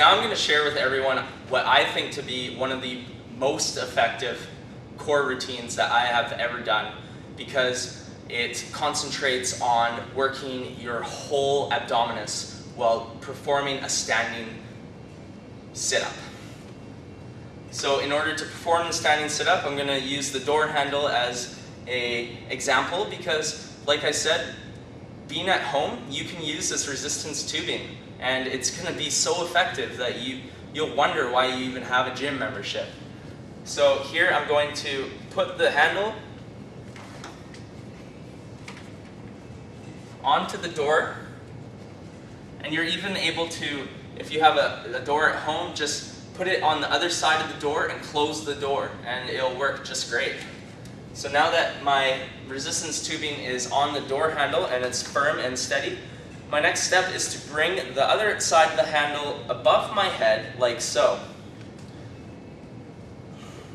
now I'm going to share with everyone what I think to be one of the most effective core routines that I have ever done, because it concentrates on working your whole abdominis while performing a standing sit-up. So in order to perform the standing sit-up, I'm going to use the door handle as an example because, like I said, being at home, you can use this resistance tubing, and it's going to be so effective that you'll wonder why you even have a gym membership. So here I'm going to put the handle onto the door, and you're even able to, if you have a door at home, just put it on the other side of the door and close the door, and it'll work just great. So now that my resistance tubing is on the door handle and it's firm and steady, my next step is to bring the other side of the handle above my head, like so.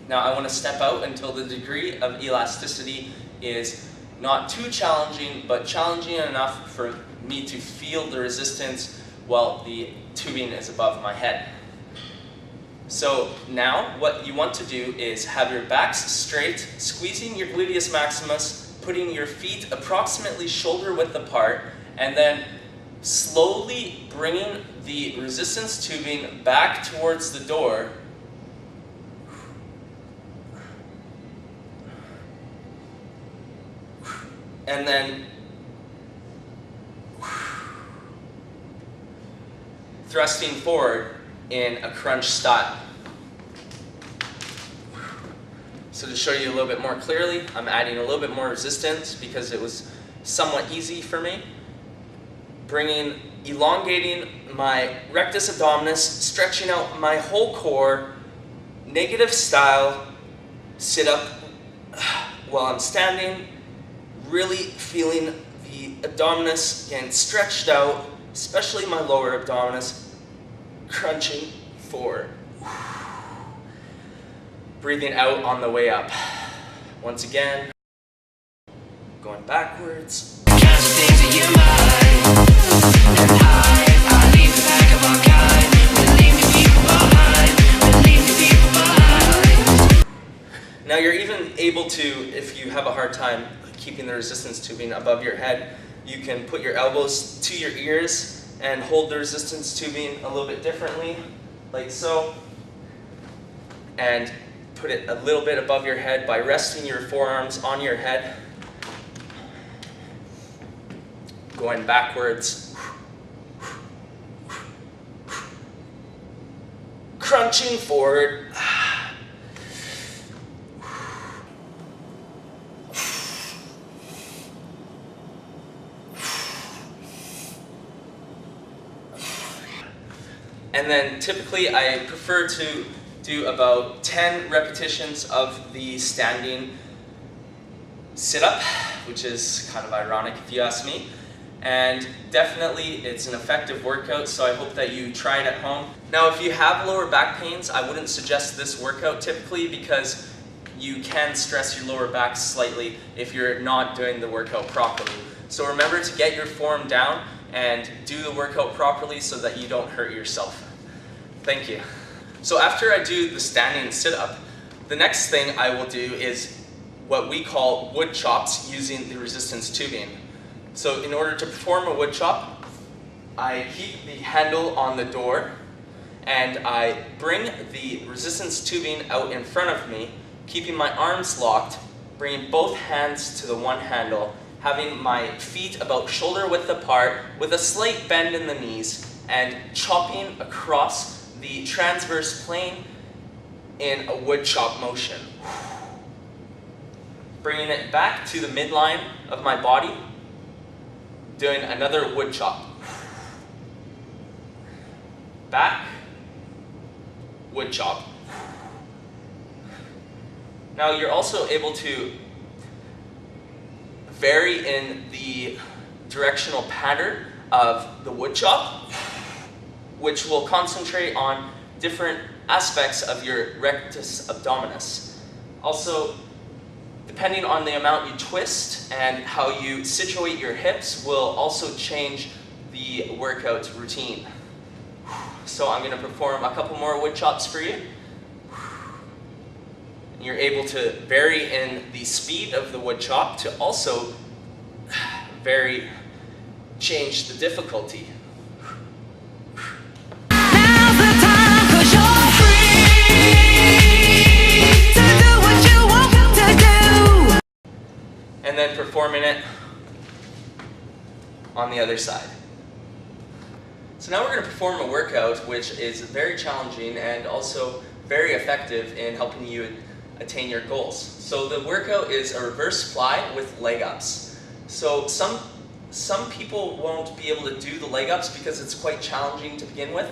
Now I want to step out until the degree of elasticity is not too challenging, but challenging enough for me to feel the resistance while the tubing is above my head. So now what you want to do is have your backs straight, squeezing your gluteus maximus, putting your feet approximately shoulder width apart, and then slowly bringing the resistance tubing back towards the door. And then thrusting forward in a crunch style. So to show you a little bit more clearly, I'm adding a little bit more resistance because it was somewhat easy for me. Elongating my rectus abdominis, stretching out my whole core, negative style, sit up while I'm standing, really feeling the abdominis getting stretched out, especially my lower abdominis, crunching forward. Breathing out on the way up. Once again, going backwards. Now you're even able to, if you have a hard time keeping the resistance tubing above your head, you can put your elbows to your ears and hold the resistance tubing a little bit differently, like so, and put it a little bit above your head by resting your forearms on your head, going backwards, crunching forward, and then typically I prefer to do about 10 repetitions of the standing sit-up, which is kind of ironic if you ask me. And definitely it's an effective workout, so I hope that you try it at home. Now if you have lower back pains, I wouldn't suggest this workout typically because you can stress your lower back slightly if you're not doing the workout properly. So remember to get your form down and do the workout properly so that you don't hurt yourself. Thank you. So after I do the standing sit-up, the next thing I will do is what we call wood chops using the resistance tubing. So in order to perform a wood chop, I keep the handle on the door and I bring the resistance tubing out in front of me, keeping my arms locked, bringing both hands to the one handle, having my feet about shoulder width apart with a slight bend in the knees, and chopping across the transverse plane in a wood chop motion. Bringing it back to the midline of my body, doing another wood chop. Back, wood chop. Now you're also able to vary in the directional pattern of the wood chop, which will concentrate on different aspects of your rectus abdominis. Also, depending on the amount you twist and how you situate your hips will also change the workout routine. So I'm going to perform a couple more wood chops for you. You're able to vary in the speed of the wood chop to also change the difficulty. Now's the time 'cause you're free to do what you want to do. And then performing it on the other side. So now we're going to perform a workout which is very challenging and also very effective in helping you attain your goals. So the workout is a reverse fly with leg ups. So some people won't be able to do the leg ups because it's quite challenging to begin with.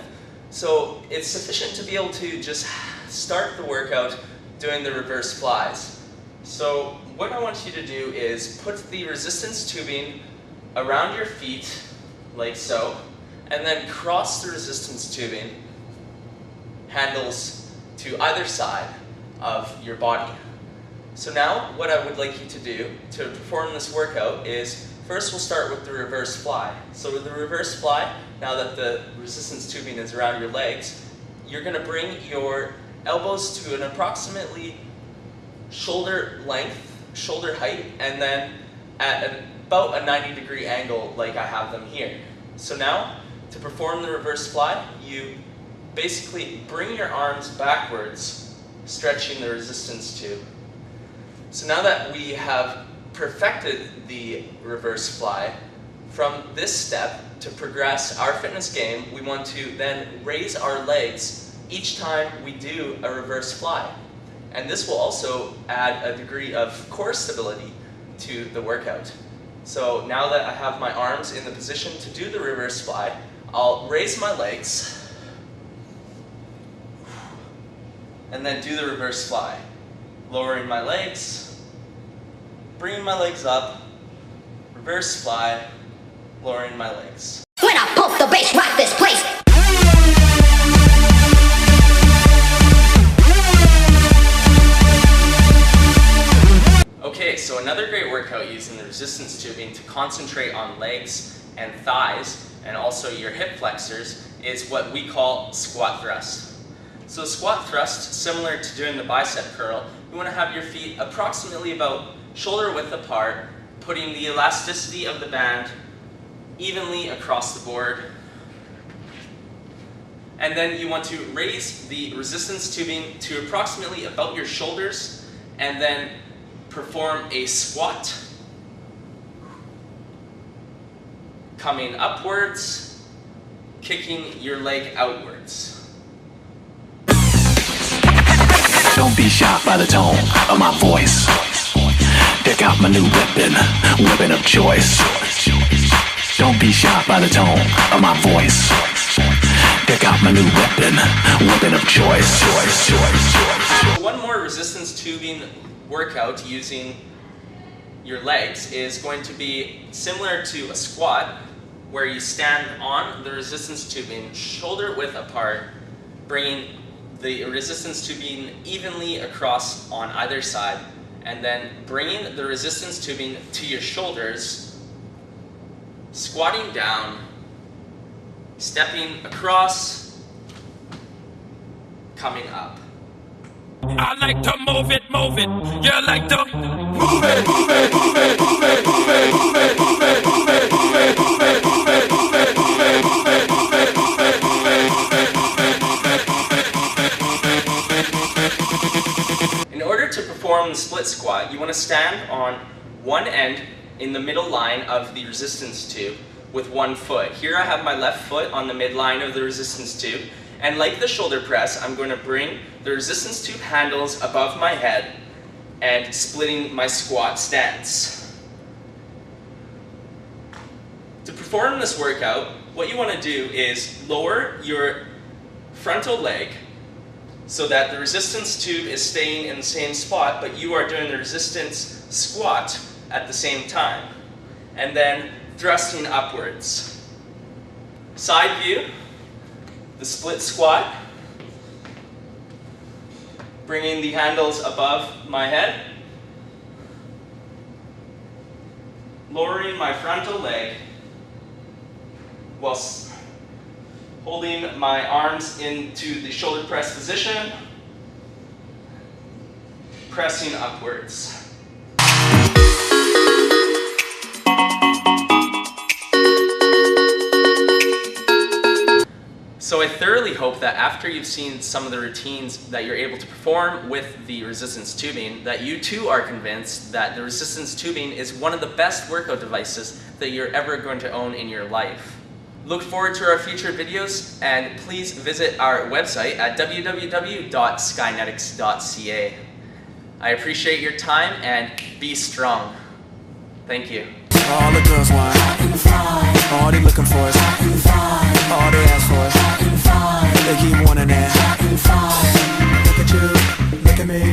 So it's sufficient to be able to just start the workout doing the reverse flies. So what I want you to do is put the resistance tubing around your feet like so, and then cross the resistance tubing handles to either side of your body. So now what I would like you to do to perform this workout is first we'll start with the reverse fly. So with the reverse fly, now that the resistance tubing is around your legs, you're going to bring your elbows to an approximately shoulder length, shoulder height, and then at about a 90-degree angle like I have them here. So now, to perform the reverse fly, you basically bring your arms backwards, stretching the resistance tube. So now that we have perfected the reverse fly, from this step to progress our fitness game, we want to then raise our legs each time we do a reverse fly. And this will also add a degree of core stability to the workout. So now that I have my arms in the position to do the reverse fly, I'll raise my legs and then do the reverse fly. Lowering my legs, bringing my legs up, reverse fly, lowering my legs. When I pump the bass, rock this place. Okay, so another great workout using the resistance tubing to concentrate on legs and thighs and also your hip flexors is what we call squat thrust. So squat thrust, similar to doing the bicep curl, you want to have your feet approximately about shoulder width apart, putting the elasticity of the band evenly across the board. And then you want to raise the resistance tubing to approximately about your shoulders and then perform a squat, coming upwards, kicking your leg outwards. Don't be shocked by the tone of my voice. Check out my new weapon of choice. Don't be shocked by the tone of my voice. Check out my new weapon of choice. One more resistance tubing workout using your legs is going to be similar to a squat, where you stand on the resistance tubing shoulder width apart, bringing the resistance tubing evenly across on either side, and then bringing the resistance tubing to your shoulders, squatting down, stepping across, coming up. I like to move it. You like to Move it, move it, move it, move it, move it, move it, move it, move it, move it, move it, move it, move it, move it, move it, move it, move it, move it. In order to perform the split squat, you want to stand on one end in the middle line of the resistance tube with one foot. Here I have my left foot on the midline of the resistance tube, and like the shoulder press, I'm going to bring the resistance tube handles above my head and splitting my squat stance. To perform this workout, what you want to do is lower your frontal leg so that the resistance tube is staying in the same spot, but you are doing the resistance squat at the same time. And then thrusting upwards. Side view, the split squat, bringing the handles above my head, lowering my frontal leg while holding my arms into the shoulder press position, pressing upwards. So I thoroughly hope that after you've seen some of the routines that you're able to perform with the resistance tubing, that you too are convinced that the resistance tubing is one of the best workout devices that you're ever going to own in your life. Look forward to our future videos, and please visit our website at www.skynetics.ca. I appreciate your time, and be strong. Thank you. All the girls want, all they looking for is, all they ask for is, they keep wanting that. Look at you, look at me.